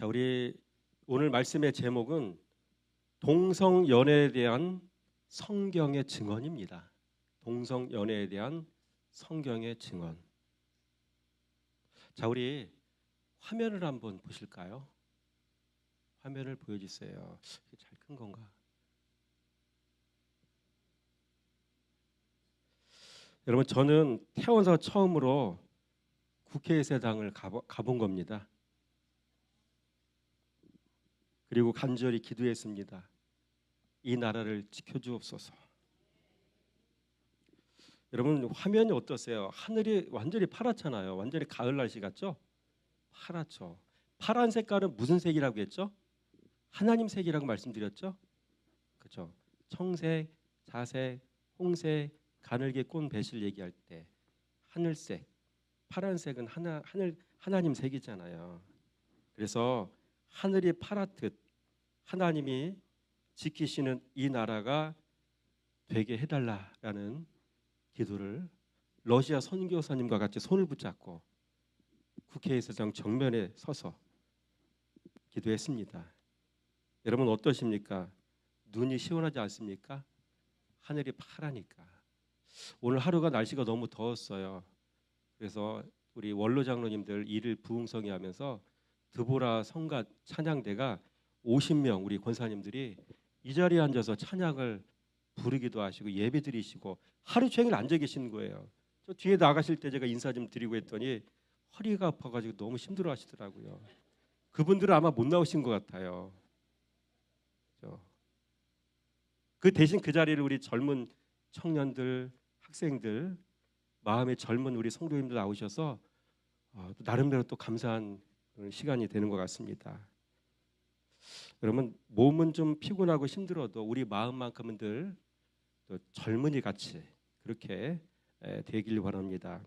자, 우리 오늘 말씀의 제목은 동성연애에 대한 성경의 증언입니다. 동성연애에 대한 성경의 증언. 자, 우리 화면을 한번 보실까요? 화면을 보여주세요. 잘 큰 건가? 여러분, 저는 태어나서 처음으로 국회의사당을 가본 겁니다. 그리고 간절히 기도했습니다. 이 나라를 지켜주옵소서. 여러분, 화면이 어떠세요? 하늘이 완전히 파랗잖아요. 완전히 가을 날씨 같죠? 파랗죠. 파란 색깔은 무슨 색이라고 했죠? 하나님 색이라고 말씀드렸죠? 그렇죠. 청색, 자색, 홍색, 가늘게 꼰 배실 얘기할 때 하늘색, 파란색은 하나님 색이잖아요. 그래서 하늘이 파랗듯 하나님이 지키시는 이 나라가 되게 해달라라는 기도를 러시아 선교사님과 같이 손을 붙잡고 국회의사당 정면에 서서 기도했습니다. 여러분 어떠십니까? 눈이 시원하지 않습니까? 하늘이 파라니까. 오늘 하루가 날씨가 너무 더웠어요. 그래서 우리 원로 장로님들 일을 부흥성이 하면서 드보라 성가 찬양대가 50명 우리 권사님들이 이 자리에 앉아서 찬양을 부르기도 하시고 예배 드리시고 하루 종일 앉아 계신 거예요. 저 뒤에 나가실 때 제가 인사 좀 드리고 했더니 허리가 아파가지고 너무 힘들어 하시더라고요. 그분들은 아마 못 나오신 것 같아요. 그 대신 그 자리를 우리 젊은 청년들, 학생들, 마음에 젊은 우리 성도님들 나오셔서 나름대로 또 감사한 시간이 되는 것 같습니다. 여러분 몸은 좀 피곤하고 힘들어도 우리 마음만큼은 늘 또 젊은이 같이 그렇게 되길 바랍니다.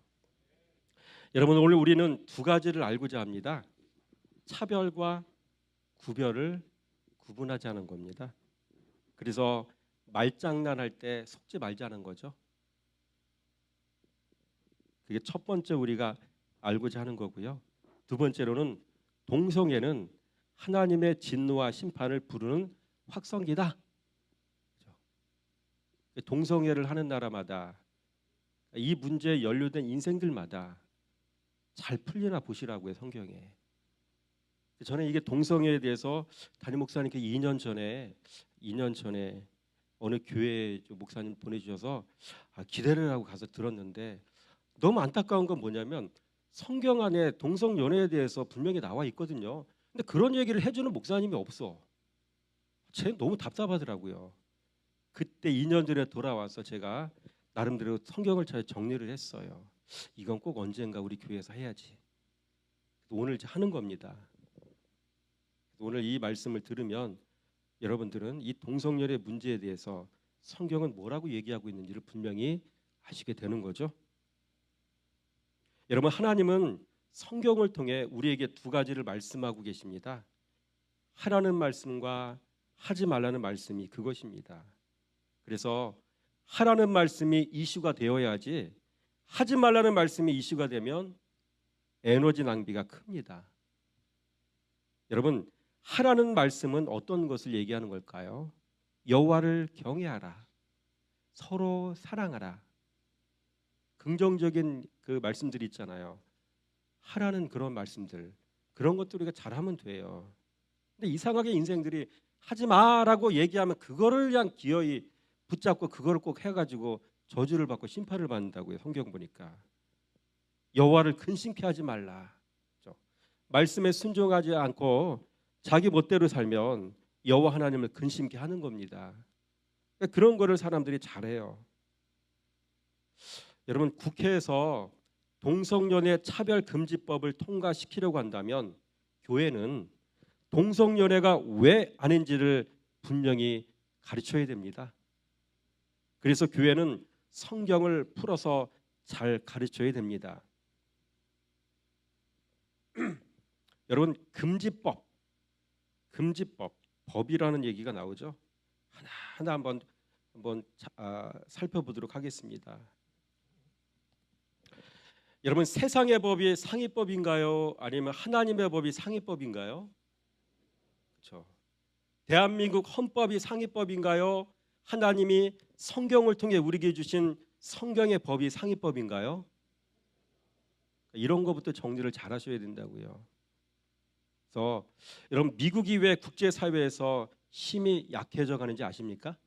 여러분 오늘 우리는 두 가지를 알고자 합니다. 차별과 구별을 구분하자는 겁니다. 그래서 말장난할 때 속지 말자는 거죠. 그게 첫 번째 우리가 알고자 하는 거고요. 두 번째로는 동성애는 하나님의 진노와 심판을 부르는 확성기다. 동성애를 하는 나라마다 이 문제에 연루된 인생들마다 잘 풀리나 보시라고요. 성경에. 저는 이게 동성애에 대해서 담임 목사님께 2년 전에 어느 교회 목사님 보내주셔서 기대를 하고 가서 들었는데 너무 안타까운 건 뭐냐면 성경 안에 동성연애에 대해서 분명히 나와 있거든요. 근데 그런 얘기를 해주는 목사님이 없어. 쟤 너무 답답하더라고요. 그때 2년 전에 돌아와서 제가 나름대로 성경을 잘 정리를 했어요. 이건 꼭 언젠가 우리 교회에서 해야지. 오늘 하는 겁니다. 오늘 이 말씀을 들으면 여러분들은 이 동성연애 문제에 대해서 성경은 뭐라고 얘기하고 있는지를 분명히 아시게 되는 거죠. 여러분 하나님은 성경을 통해 우리에게 두 가지를 말씀하고 계십니다. 하라는 말씀과 하지 말라는 말씀이 그것입니다. 그래서 하라는 말씀이 이슈가 되어야지 하지 말라는 말씀이 이슈가 되면 에너지 낭비가 큽니다. 여러분 하라는 말씀은 어떤 것을 얘기하는 걸까요? 여호와를 경외하라. 서로 사랑하라. 긍정적인 그 말씀들이 있잖아요. 하라는 그런 말씀들. 그런 것들 우리가 잘하면 돼요. 근데 이상하게 인생들이 하지 마라고 얘기하면 그거를 그냥 기어이 붙잡고 그거를 꼭 해가지고 저주를 받고 심판을 받는다고요. 성경 보니까. 여호와를 근심케 하지 말라. 말씀에 순종하지 않고 자기 멋대로 살면 여호와 하나님을 근심케 하는 겁니다. 그런 거를 사람들이 잘해요. 여러분 국회에서 동성연애 차별금지법을 통과시키려고 한다면 교회는 동성연애가 왜 아닌지를 분명히 가르쳐야 됩니다. 그래서 교회는 성경을 풀어서 잘 가르쳐야 됩니다. 여러분 금지법, 법이라는 얘기가 나오죠. 하나하나 한번 살펴보도록 하겠습니다. 여러분 세상의 법이 상위법인가요? 아니면 하나님의 법이 상위법인가요? 그렇죠. 대한민국 헌법이 상위법인가요? 하나님이 성경을 통해 우리에게 주신 성경의 법이 상위법인가요? 이런 것부터 정리를 잘 하셔야 된다고요. 그래서 여러분, 미국이 왜 국제사회에서 힘이 약해져 가는지 아십니까?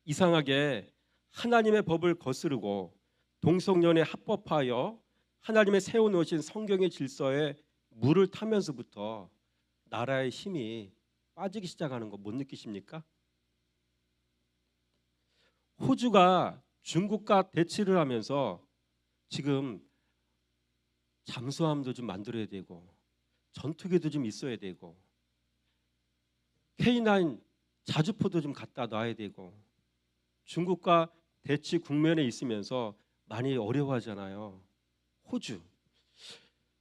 이상하게 하나님의 법을 거스르고 동성연애 합법화하여 하나님의 세워놓으신 성경의 질서에 물을 타면서부터 나라의 힘이 빠지기 시작하는 거 못 느끼십니까? 호주가 중국과 대치를 하면서 지금 잠수함도 좀 만들어야 되고 전투기도 좀 있어야 되고 K9 자주포도 좀 갖다 놔야 되고 중국과 대치 국면에 있으면서 많이 어려워하잖아요. 호주.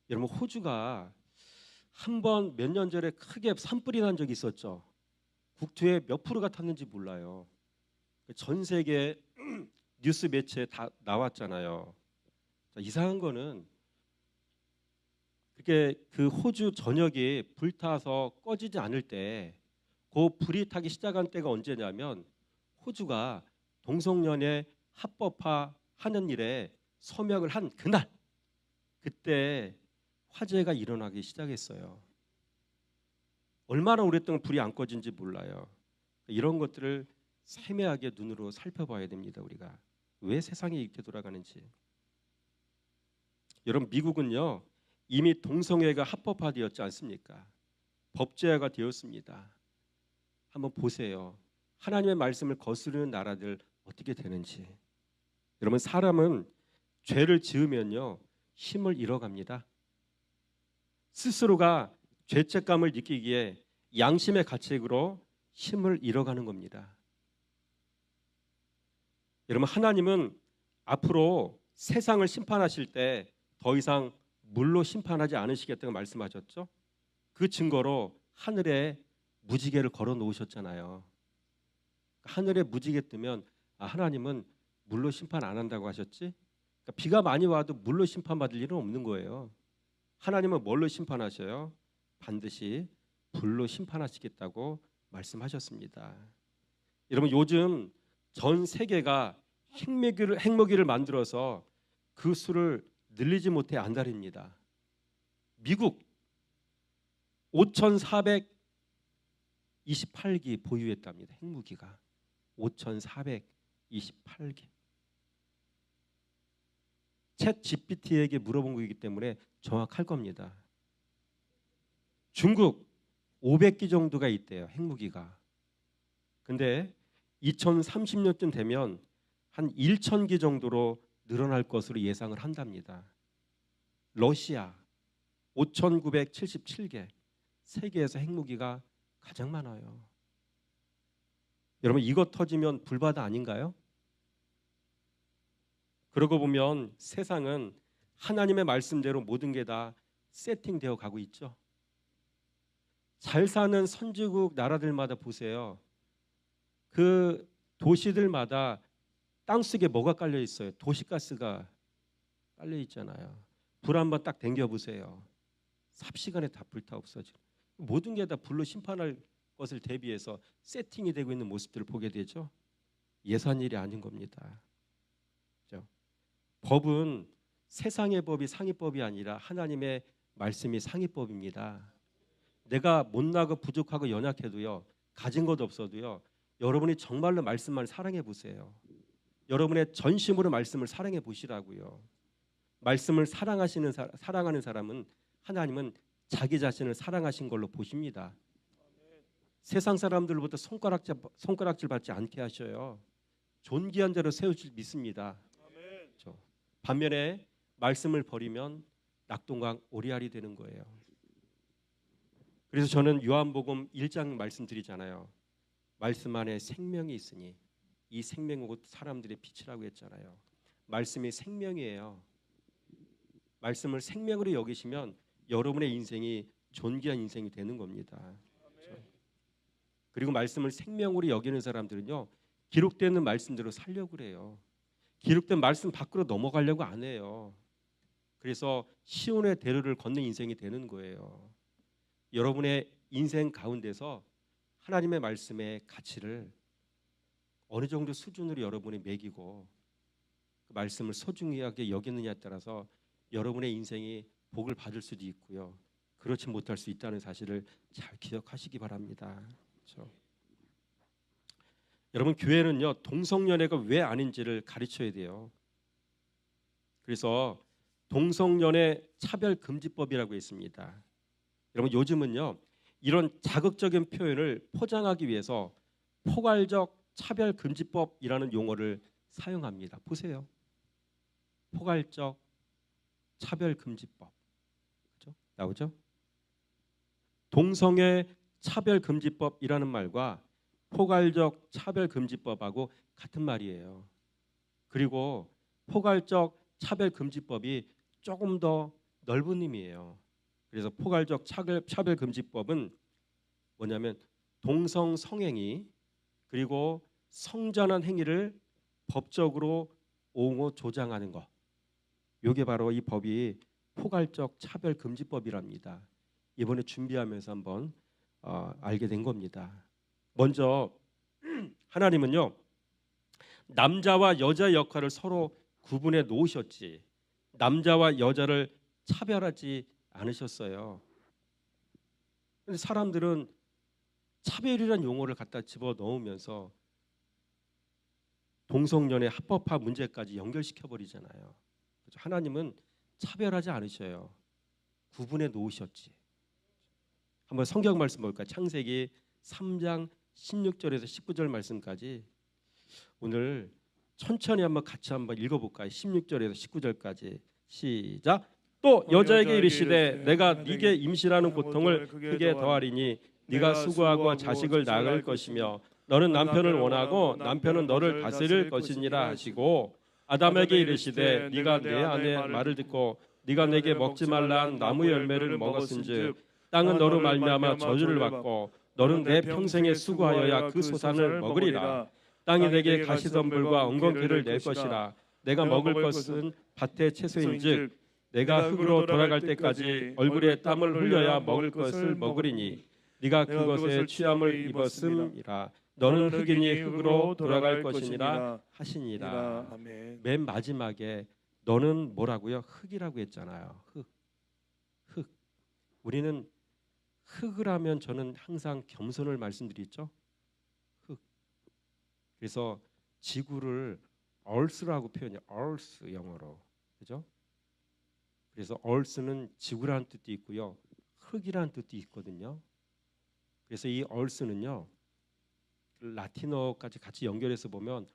여러분, 호주가 한 번 몇 년 전에 크게 산불이 난 적이 있었죠. 국토의 몇 프로가 탔는지 몰라요. 전 세계 뉴스 매체에 다 나왔잖아요. 자, 이상한 거는 그렇게 그 호주 전역이 불타서 꺼지지 않을 때, 그 불이 타기 시작한 때가 언제냐면 호주가 동성연애 합법화하는 일에 서명을 한 그날, 그때 화재가 일어나기 시작했어요. 얼마나 오랫동안 불이 안 꺼진지 몰라요. 이런 것들을 세밀하게 눈으로 살펴봐야 됩니다. 우리가 왜 세상이 이렇게 돌아가는지. 여러분, 미국은요 이미 동성애가 합법화되었지 않습니까? 법제화가 되었습니다. 한번 보세요. 하나님의 말씀을 거스르는 나라들 어떻게 되는지. 여러분, 사람은 죄를 지으면요 힘을 잃어갑니다. 스스로가 죄책감을 느끼기에 양심의 가책으로 힘을 잃어가는 겁니다. 여러분, 하나님은 앞으로 세상을 심판하실 때 더 이상 물로 심판하지 않으시겠다고 말씀하셨죠. 그 증거로 하늘에 무지개를 걸어 놓으셨잖아요. 하늘에 무지개 뜨면 하나님은 물로 심판 안 한다고 하셨지. 그러니까 비가 많이 와도 물로 심판받을 일은 없는 거예요. 하나님은 뭘로 심판하셔요? 반드시 불로 심판하시겠다고 말씀하셨습니다. 여러분, 요즘 전 세계가 핵무기를 만들어서 그 수를 늘리지 못해 안달입니다. 미국 5,428기 보유했답니다. 핵무기가 5,428기. 챗 GPT에게 물어본 거이기 때문에 정확할 겁니다. 중국 500기 정도가 있대요, 핵무기가. 근데 2030년쯤 되면 한 1,000기 정도로 늘어날 것으로 예상을 한답니다. 러시아 5,977개. 세계에서 핵무기가 가장 많아요. 여러분, 이거 터지면 불바다 아닌가요? 그러고 보면 세상은 하나님의 말씀대로 모든 게 다 세팅되어 가고 있죠. 잘 사는 선진국 나라들마다 보세요. 그 도시들마다 땅속에 뭐가 깔려 있어요? 도시가스가 깔려 있잖아요. 불 한번 딱 당겨 보세요. 삽시간에 다 불타 없어지고, 모든 게 다 불로 심판할 것을 대비해서 세팅이 되고 있는 모습들을 보게 되죠. 예산 일이 아닌 겁니다. 그렇죠? 법은 세상의 법이 상위법이 아니라 하나님의 말씀이 상위법입니다. 내가 못나고 부족하고 연약해도요, 가진 것 없어도요, 여러분이 정말로 말씀만 사랑해 보세요. 여러분의 전심으로 말씀을 사랑해 보시라고요. 말씀을 사랑하는 사람은 하나님은 자기 자신을 사랑하신 걸로 보십니다. 세상 사람들로부터 손가락질 받지 않게 하셔요. 존귀한 자로 세우실 믿습니다. 그렇죠? 반면에 말씀을 버리면 낙동강 오리알이 되는 거예요. 그래서 저는 요한복음 1장 말씀드리잖아요. 말씀 안에 생명이 있으니 이 생명은 곧 사람들의 빛이라고 했잖아요. 말씀이 생명이에요. 말씀을 생명으로 여기시면 여러분의 인생이 존귀한 인생이 되는 겁니다. 그렇죠? 그리고 말씀을 생명으로 여기는 사람들은요, 기록되는 말씀대로 살려고 그래요. 기록된 말씀 밖으로 넘어가려고 안 해요. 그래서 시온의 대로를 걷는 인생이 되는 거예요. 여러분의 인생 가운데서 하나님의 말씀의 가치를 어느 정도 수준으로 여러분이 매기고 그 말씀을 소중하게 여기느냐에 따라서 여러분의 인생이 복을 받을 수도 있고요. 그렇지 못할 수 있다는 사실을 잘 기억하시기 바랍니다. 그렇죠? 여러분, 교회는요, 동성연애가 왜 아닌지를 가르쳐야 돼요. 그래서 동성연애 차별금지법이라고 있습니다. 여러분, 요즘은요, 이런 자극적인 표현을 포장하기 위해서 포괄적 차별금지법이라는 용어를 사용합니다. 보세요. 포괄적 차별금지법. 그렇죠? 나오죠? 동성애 차별금지법이라는 말과 포괄적 차별금지법하고 같은 말이에요. 그리고 포괄적 차별금지법이 조금 더 넓은 의미예요. 그래서 포괄적 차별금지법은 뭐냐면 동성 성행위 그리고 성전환 행위를 법적으로 옹호 조장하는 것. 이게 바로 이 법이 포괄적 차별금지법이랍니다. 이번에 준비하면서 한번 알게 된 겁니다. 먼저 하나님은요, 남자와 여자 역할을 서로 구분해 놓으셨지 남자와 여자를 차별하지 않으셨어요. 근데 사람들은 차별이라는 용어를 갖다 집어 넣으면서 동성연애 합법화 문제까지 연결시켜 버리잖아요. 하나님은 차별하지 않으셔요. 구분해 놓으셨지. 한번 성경 말씀 볼까요? 창세기 3장 16절에서 19절 말씀까지 오늘 천천히 한번 같이 한번 읽어볼까요? 16절에서 19절까지 시작. 또 여자에게 이르시되 내가 네게 임신하는 고통을 크게 더하리니 네가 수고하고 자식을 낳을 것이며 너는 남편을 원하고 남편은 너를 다스릴 것이니라 하시고 아담에게 이르시되 네가 내 아내 말을 듣고 네가 내게 먹지 말란 나무 열매를 먹었은즉 땅은 너로 말미암아 저주를 받고 너는 내 평생에 수고하여야 그 소산을 먹으리라. 땅이 내게 가시덤불과 엉겅퀴를 낼 것이라. 내가 먹을 것은 밭의 채소인즉 내가 흙으로 돌아갈 때까지 얼굴에 땀을 흘려야 먹을 것을 먹으리니 네가 그것에 취함을 입었음이라. 너는 흙이니 흙으로 돌아갈 것이니라 하시니라. 아멘. 맨 마지막에 너는 뭐라고요? 흙이라고 했잖아요. 흙. 우리는 흙을 하면 저는 항상 겸손을 말씀드리죠. 흙. 그래서 지구를 Earth라고 표현해요. Earth 영어로. 그죠? 그래서 Earth는 지구라는 뜻도 있고요. 흙이라는 뜻도 있거든요. 그래서 이 Earth는요. 라틴어까지 같이 연결해서 보면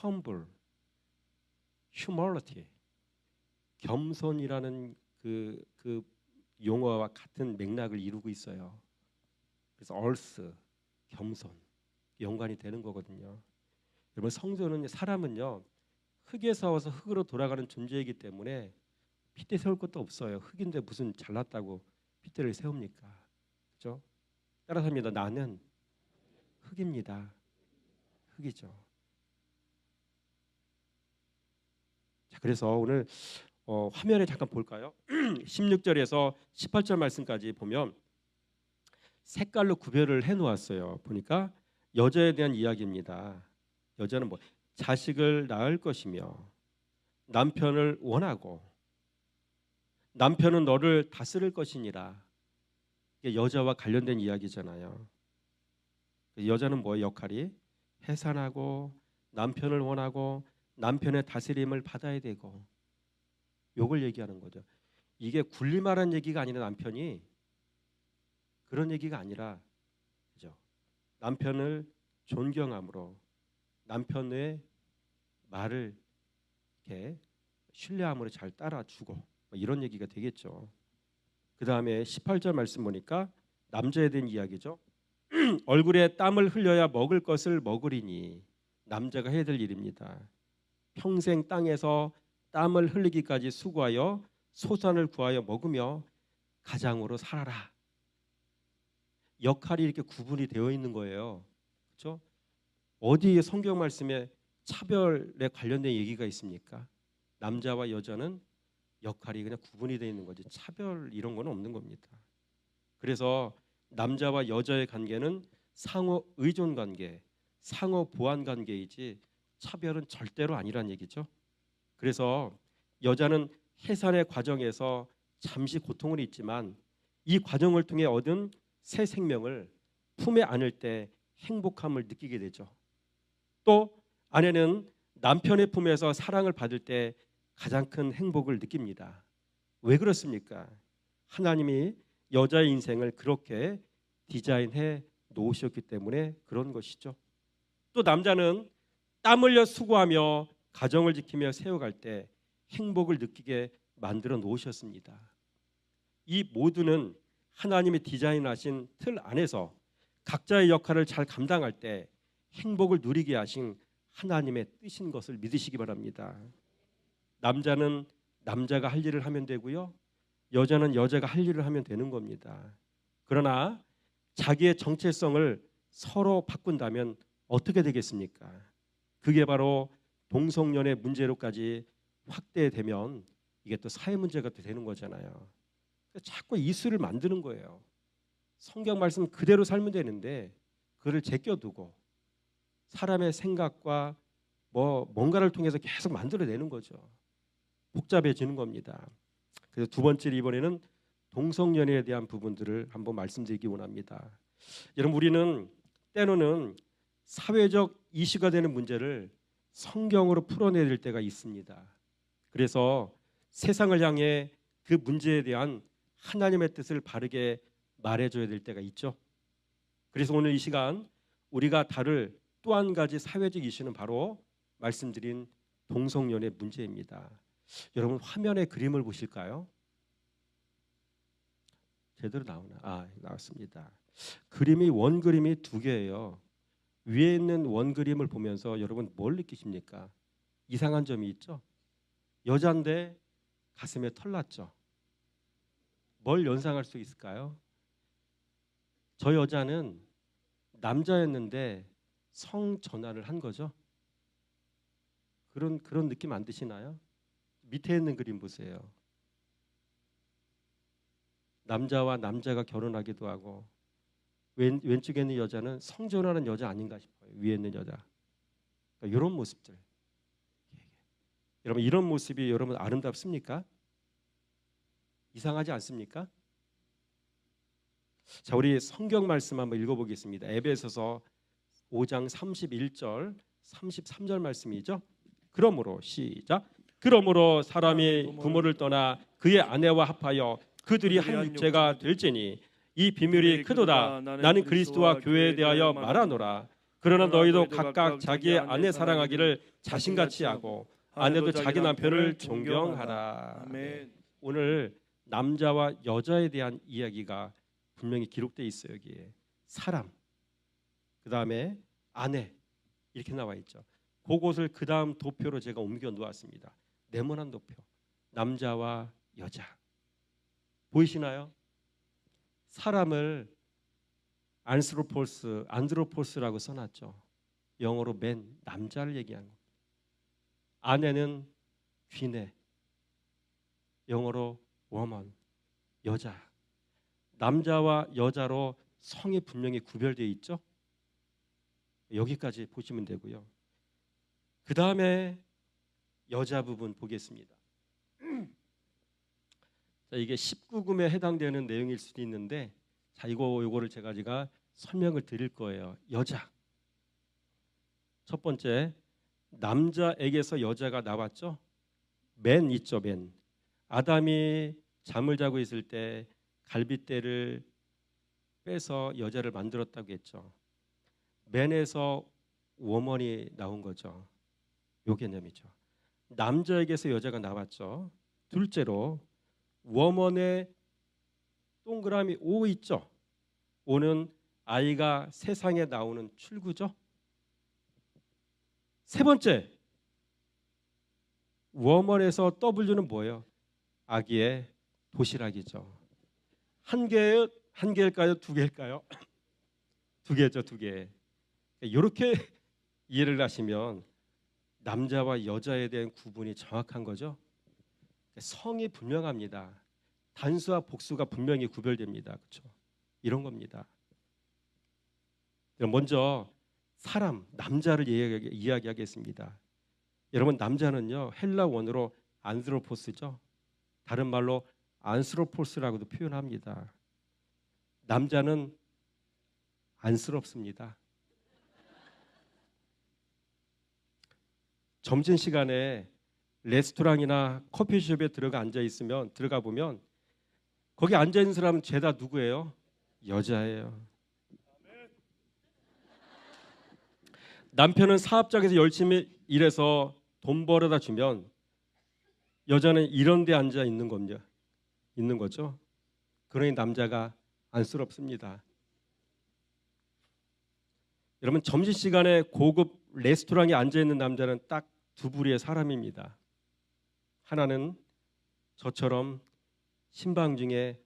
humble, humility, 겸손이라는 그 용어와 같은 맥락을 이루고 있어요. 그래서 earth, 겸손 연관이 되는 거거든요. 여러분, 성도는 사람은요 흙에서 와서 흙으로 돌아가는 존재이기 때문에 핏대 세울 것도 없어요. 흙인데 무슨 잘났다고 핏대를 세웁니까? 그렇죠? 따라서 합니다. 나는 흙입니다. 흙이죠. 자, 그래서 오늘 화면에 잠깐 볼까요? 16절에서 18절 말씀까지 보면 색깔로 구별을 해 놓았어요. 보니까 여자에 대한 이야기입니다. 여자는 뭐 자식을 낳을 것이며 남편을 원하고 남편은 너를 다스릴 것이니라. 이게 여자와 관련된 이야기잖아요. 여자는 뭐 역할이 해산하고 남편을 원하고 남편의 다스림을 받아야 되고 요걸 얘기하는 거죠. 이게 군림하라는 얘기가 아니라 남편이 그런 얘기가 아니라 그죠? 남편을 존경함으로 남편의 말을 이렇게 신뢰함으로 잘 따라주고 뭐 이런 얘기가 되겠죠. 그 다음에 18절 말씀 보니까 남자에 대한 이야기죠. 얼굴에 땀을 흘려야 먹을 것을 먹으리니 남자가 해야 될 일입니다. 평생 땅에서 땀을 흘리기까지 수고하여 소산을 구하여 먹으며 가장으로 살아라. 역할이 이렇게 구분이 되어 있는 거예요. 그렇죠? 어디에 성경 말씀에 차별에 관련된 얘기가 있습니까? 남자와 여자는 역할이 그냥 구분이 되어 있는 거지 차별 이런 건 없는 겁니다. 그래서 남자와 여자의 관계는 상호 의존 관계, 상호 보완 관계이지 차별은 절대로 아니란 얘기죠. 그래서 여자는 해산의 과정에서 잠시 고통은 있지만 이 과정을 통해 얻은 새 생명을 품에 안을 때 행복함을 느끼게 되죠. 또 아내는 남편의 품에서 사랑을 받을 때 가장 큰 행복을 느낍니다. 왜 그렇습니까? 하나님이 여자의 인생을 그렇게 디자인해 놓으셨기 때문에 그런 것이죠. 또 남자는 땀 흘려 수고하며 가정을 지키며 세워갈 때 행복을 느끼게 만들어 놓으셨습니다. 이 모두는 하나님이 디자인하신 틀 안에서 각자의 역할을 잘 감당할 때 행복을 누리게 하신 하나님의 뜻인 것을 믿으시기 바랍니다. 남자는 남자가 할 일을 하면 되고요, 여자는 여자가 할 일을 하면 되는 겁니다. 그러나 자기의 정체성을 서로 바꾼다면 어떻게 되겠습니까? 그게 바로 동성연애 문제로까지 확대되면 이게 또 사회 문제가 되는 거잖아요. 자꾸 이슈를 만드는 거예요. 성경 말씀 그대로 살면 되는데 그를 제껴두고 사람의 생각과 뭔가를 통해서 계속 만들어내는 거죠. 복잡해지는 겁니다. 그래서 두 번째로 이번에는 동성연애에 대한 부분들을 한번 말씀드리기 원합니다. 여러분, 우리는 때로는 사회적 이슈가 되는 문제를 성경으로 풀어내야 될 때가 있습니다. 그래서 세상을 향해 그 문제에 대한 하나님의 뜻을 바르게 말해줘야 될 때가 있죠. 그래서 오늘 이 시간 우리가 다룰 또 한 가지 사회적 이슈는 바로 말씀드린 동성연애 문제입니다. 여러분, 화면에 그림을 보실까요? 제대로 나오나? 나왔습니다. 그림이 원그림이 두 개예요. 위에 있는 원그림을 보면서 여러분 뭘 느끼십니까? 이상한 점이 있죠? 여잔데 가슴에 털 났죠? 뭘 연상할 수 있을까요? 저 여자는 남자였는데 성 전환을 한 거죠. 그런 느낌 안 드시나요? 밑에 있는 그림 보세요. 남자와 남자가 결혼하기도 하고 왼쪽에 있는 여자는 성전환한 여자 아닌가 싶어요. 위에 있는 여자. 그러니까 이런 모습들. 여러분, 이런 모습이 여러분 아름답습니까? 이상하지 않습니까? 자, 우리 성경 말씀 한번 읽어보겠습니다. 에베소서 5장 31절 33절 말씀이죠. 그러므로 시작. 그러므로 사람이 부모를 떠나 그의 아내와 합하여 그들이 한 육체가 될지니 이 비밀이 크도다. 나는 그리스도와 교회에 대하여 말하노라. 그러나 너희도 각각 자기의 아내 사랑하기를 자신같이 하고 아내도 자기 남편을 존경하라. 아멘. 오늘 남자와 여자에 대한 이야기가 분명히 기록되어 있어요. 여기에 사람, 그 다음에 아내 이렇게 나와 있죠. 그것을 그 다음 도표로 제가 옮겨 놓았습니다. 네모난 도표. 남자와 여자 보이시나요? 사람을 안드로포스라고 써놨죠. 영어로 맨, 남자를 얘기하는 겁니다. 아내는 귀네, 영어로 woman, 여자. 남자와 여자로 성이 분명히 구별되어 있죠. 여기까지 보시면 되고요. 그 다음에 여자 부분 보겠습니다. 자, 이게 19금에 해당되는 내용일 수도 있는데, 자, 이거를 제가 설명을 드릴 거예요. 여자. 첫 번째, 남자에게서 여자가 나왔죠. 맨 있죠, 맨. 아담이 잠을 자고 있을 때 갈빗대를 빼서 여자를 만들었다고 했죠. 맨에서 워먼이 나온 거죠. 요 개념이죠. 남자에게서 여자가 나왔죠. 둘째로 워먼의 동그라미 O 있죠. O는 아이가 세상에 나오는 출구죠. 세 번째, 워먼에서 W는 뭐예요? 아기의 도시락이죠. 한 개일까요? 두 개일까요? 두 개죠, 두 개. 이렇게 이해를 하시면 남자와 여자에 대한 구분이 정확한 거죠. 성이 분명합니다. 단수와 복수가 분명히 구별됩니다. 그렇죠? 이런 겁니다. 먼저 사람, 남자를 이야기하겠습니다. 여러분, 남자는요 헬라 원어로 안스로포스죠. 다른 말로 안스로포스라고도 표현합니다. 남자는 안쓰럽습니다. 점심시간에 레스토랑이나 커피숍에 들어가 보면 거기 앉아 있는 사람은 죄다 누구예요? 여자예요. 남편은 사업장에서 열심히 일해서 돈 벌어다 주면 여자는 이런 데 앉아 있는 거죠. 그러니 남자가 안쓰럽습니다. 여러분, 점심시간에 고급 레스토랑에 앉아 있는 남자는 딱 두 부류의 사람입니다. 하나는 저처럼 신방 중에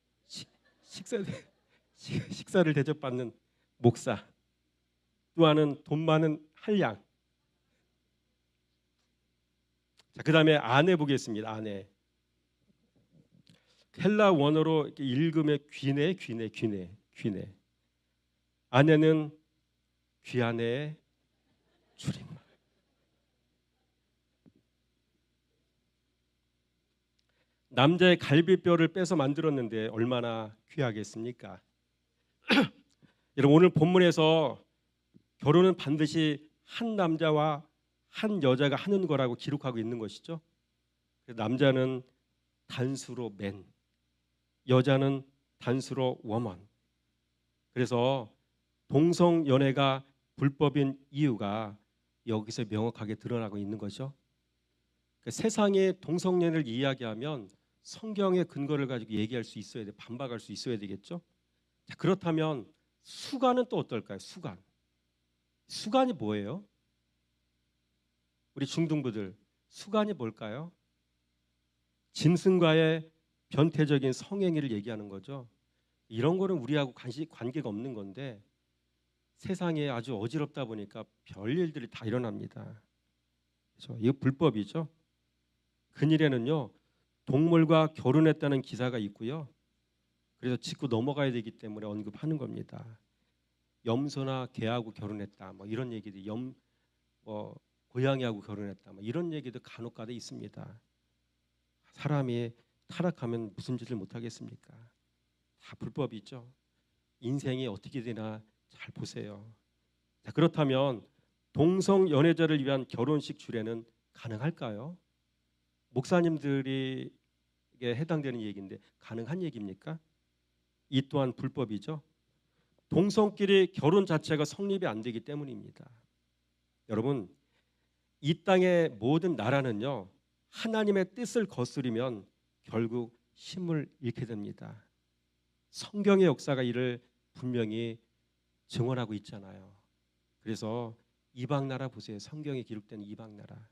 식사를 대접받는 목사, 또 하나는 돈 많은 한량. 자, 그다음에 아내 보겠습니다. 아내. 헬라 원어로 이렇게 읽으면 귀내. 아내는 귀아내의 줄임말. 남자의 갈비뼈를 빼서 만들었는데 얼마나 귀하겠습니까? 여러분, 오늘 본문에서 결혼은 반드시 한 남자와 한 여자가 하는 거라고 기록하고 있는 것이죠. 남자는 단수로 맨, 여자는 단수로 워먼. 그래서 동성 연애가 불법인 이유가 여기서 명확하게 드러나고 있는 거죠. 세상의 동성 연애를 이야기하면 성경의 근거를 가지고 얘기할 수 있어야 돼, 반박할 수 있어야 되겠죠. 자, 그렇다면 수간은 또 어떨까요? 수간이 뭐예요? 우리 중등부들, 수간이 뭘까요? 짐승과의 변태적인 성행위를 얘기하는 거죠. 이런 거는 우리하고 관계가 없는 건데 세상에 아주 어지럽다 보니까 별일들이 다 일어납니다. 그렇죠? 이거 불법이죠. 근일에는요 동물과 결혼했다는 기사가 있고요. 그래서 짚고 넘어가야 되기 때문에 언급하는 겁니다. 염소나 개하고 결혼했다, 뭐 이런 얘기들, 고양이하고 결혼했다, 뭐 이런 얘기도 간혹가다 있습니다. 사람이 타락하면 무슨 짓을 못 하겠습니까? 다 불법이죠. 인생이 어떻게 되나 잘 보세요. 자, 그렇다면 동성 연애자를 위한 결혼식 주례는 가능할까요? 목사님들이 해당되는 얘기인데 가능한 얘기입니까? 이 또한 불법이죠. 동성끼리 결혼 자체가 성립이 안 되기 때문입니다. 여러분, 이 땅의 모든 나라는요 하나님의 뜻을 거스르면 결국 힘을 잃게 됩니다. 성경의 역사가 이를 분명히 증언하고 있잖아요. 그래서 이방 나라 보세요. 성경에 기록된 이방 나라,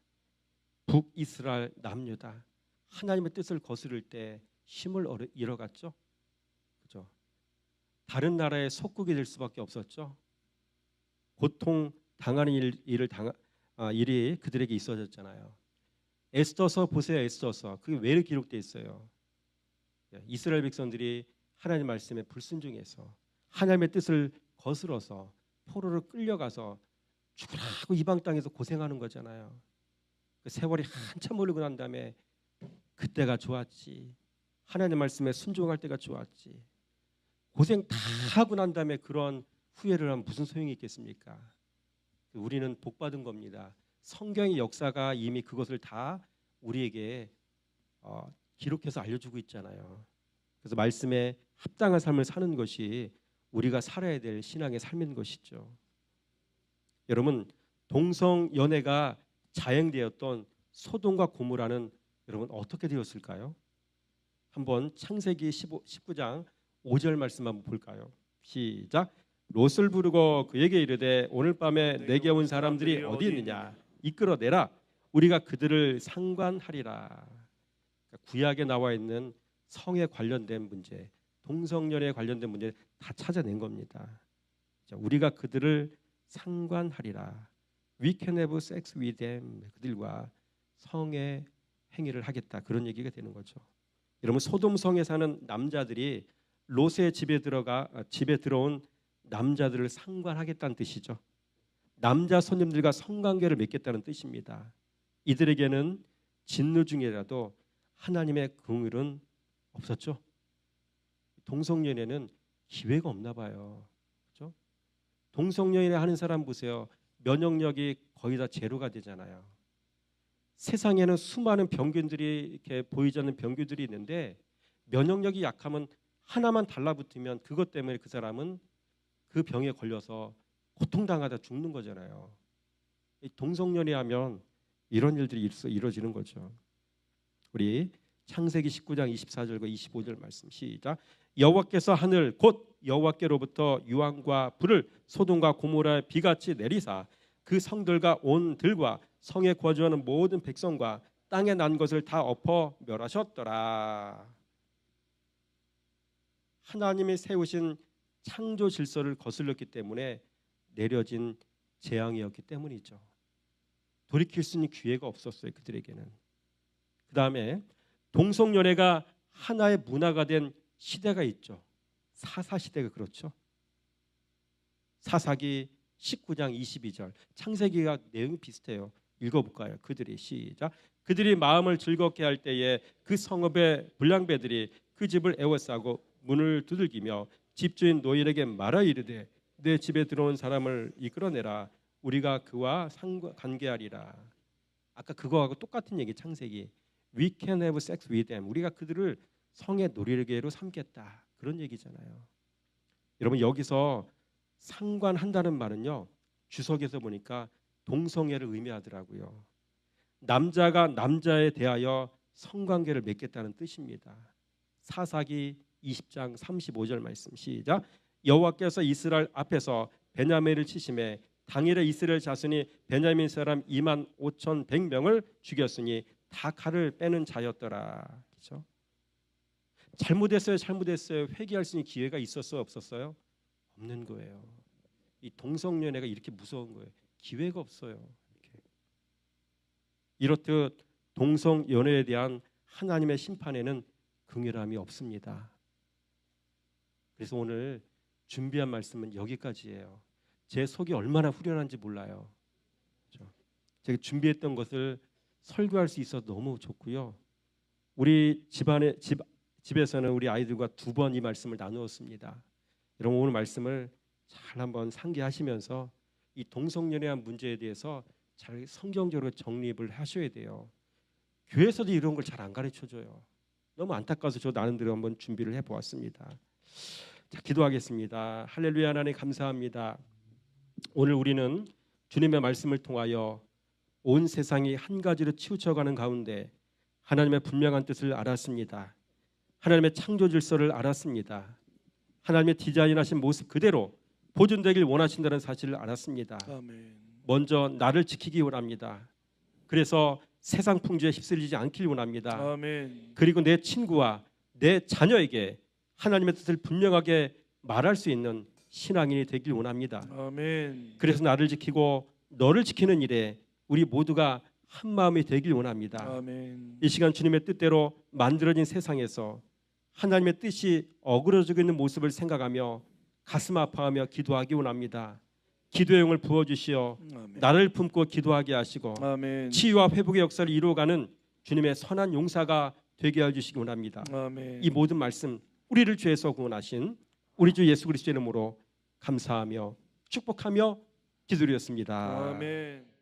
북이스라엘, 남유다, 하나님의 뜻을 거스를 때 힘을 잃어갔죠. 그죠? 다른 나라의 속국이 될 수밖에 없었죠. 고통 당하는 일이 그들에게 있어졌잖아요. 에스더서 보세요. 에스더서 그게 왜 기록돼 있어요? 이스라엘 백성들이 하나님 말씀에 불순종해서 하나님의 뜻을 거스러서 포로로 끌려가서 죽으라고 이방 땅에서 고생하는 거잖아요. 그 세월이 한참 흐르고 난 다음에 그때가 좋았지, 하나님 말씀에 순종할 때가 좋았지, 고생 다 하고 난 다음에 그런 후회를 하면 무슨 소용이 있겠습니까? 우리는 복받은 겁니다. 성경의 역사가 이미 그것을 다 우리에게 기록해서 알려주고 있잖아요. 그래서 말씀에 합당한 삶을 사는 것이 우리가 살아야 될 신앙의 삶인 것이죠. 여러분, 동성 연애가 자행되었던 소돔과 고모라는 여러분 어떻게 되었을까요? 한번 창세기 19장 5절 말씀 한번 볼까요? 시작. 롯을 부르고 그에게 이르되 오늘 밤에 내게 온 사람들이 어디 있느냐 이끌어내라, 우리가 그들을 상관하리라. 구약에 나와 있는 성에 관련된 문제, 동성연애에 관련된 문제 다 찾아낸 겁니다. 자, 우리가 그들을 상관하리라. We can have sex with them. 그들과 성의 행위를 하겠다, 그런 얘기가 되는 거죠. 여러분, 소돔성에 사는 남자들이 롯의 집에 들어온 남자들을 상관하겠다는 뜻이죠. 남자 손님들과 성관계를 맺겠다는 뜻입니다. 이들에게는 진노 중이라도 하나님의 긍휼은 없었죠. 동성연애는 기회가 없나 봐요. 그렇죠? 동성연애 하는 사람 보세요. 면역력이 거의 다 제로가 되잖아요. 세상에는 수많은 병균들이 이렇게 보이지 않는 병균들이 있는데 면역력이 약하면 하나만 달라붙으면 그것 때문에 그 사람은 그 병에 걸려서 고통당하다 죽는 거잖아요. 동성연애하면 이런 일들이 이루어지는 거죠. 우리 창세기 19장 24절과 25절 말씀 시작. 여호와께서 하늘 곧 여호와께로부터 유황과 불을 소돔과 고모라에 비같이 내리사 그 성들과 온 들과 성에 거주하는 모든 백성과 땅에 난 것을 다 엎어 멸하셨더라. 하나님이 세우신 창조 질서를 거슬렸기 때문에 내려진 재앙이었기 때문이죠. 돌이킬 수 있는 기회가 없었어요. 그들에게는. 그 다음에 동성연애가 하나의 문화가 된 시대가 있죠. 사사시대가 그렇죠. 사사기 19장 22절 창세기가 내용이 비슷해요. 읽어볼까요? 그들이 시작. 그들이 마음을 즐겁게 할 때에 그 성읍의 불량배들이 그 집을 에워싸고 문을 두들기며 집주인 노일에게 말하 이르되 내 집에 들어온 사람을 이끌어내라. 우리가 그와 관계하리라. 아까 그거하고 똑같은 얘기 창세기. We can have sex with them. 우리가 그들을 성의 놀이개로 삼겠다. 그런 얘기잖아요. 여러분 여기서 상관한다는 말은요. 주석에서 보니까 동성애를 의미하더라고요. 남자가 남자에 대하여 성관계를 맺겠다는 뜻입니다. 사사기 20장 35절 말씀 시작. 여호와께서 이스라엘 앞에서 베냐민을 치심에 당일에 이스라엘 자손이 베냐민 사람 2만 5,100명을 죽였으니 다 칼을 빼는 자였더라. 그렇죠? 잘못했어요. 회개할 수 있는 기회가 있었어요, 없었어요? 없는 거예요. 이 동성연애가 이렇게 무서운 거예요. 기회가 없어요. 이렇듯 동성연애에 대한 하나님의 심판에는 긍휼함이 없습니다. 그래서 오늘 준비한 말씀은 여기까지예요. 제 속이 얼마나 후련한지 몰라요. 그렇죠? 제가 준비했던 것을 설교할 수 있어서 너무 좋고요. 우리 집에서는 우리 아이들과 2번 이 말씀을 나누었습니다. 여러분 오늘 말씀을 잘 한번 상기하시면서 이 동성연애한 문제에 대해서 잘 성경적으로 정립을 하셔야 돼요. 교회에서도 이런 걸 잘 안 가르쳐줘요. 너무 안타까워서 저 나름대로 한번 준비를 해보았습니다. 자, 기도하겠습니다. 할렐루야. 하나님 감사합니다. 오늘 우리는 주님의 말씀을 통하여 온 세상이 한 가지로 치우쳐가는 가운데 하나님의 분명한 뜻을 알았습니다. 하나님의 창조 질서를 알았습니다. 하나님의 디자인하신 모습 그대로 보존되길 원하신다는 사실을 알았습니다. 아멘. 먼저 나를 지키기 원합니다. 그래서 세상 풍조에 휩쓸리지 않길 원합니다. 아멘. 그리고 내 친구와 내 자녀에게 하나님의 뜻을 분명하게 말할 수 있는 신앙인이 되길 원합니다. 아멘. 그래서 나를 지키고 너를 지키는 일에 우리 모두가 한 마음이 되길 원합니다. 아멘. 이 시간 주님의 뜻대로 만들어진 세상에서 하나님의 뜻이 어그러지고 있는 모습을 생각하며 가슴 아파하며 기도하기 원합니다. 기도의 영을 부어주시어 아멘. 나를 품고 기도하게 하시고 아멘. 치유와 회복의 역사를 이루어가는 주님의 선한 용사가 되게 해주시기 원합니다. 아멘. 이 모든 말씀 우리를 죄에서 구원하신 우리 주 예수 그리스도의 이름으로 감사하며 축복하며 기도드렸습니다. 아멘.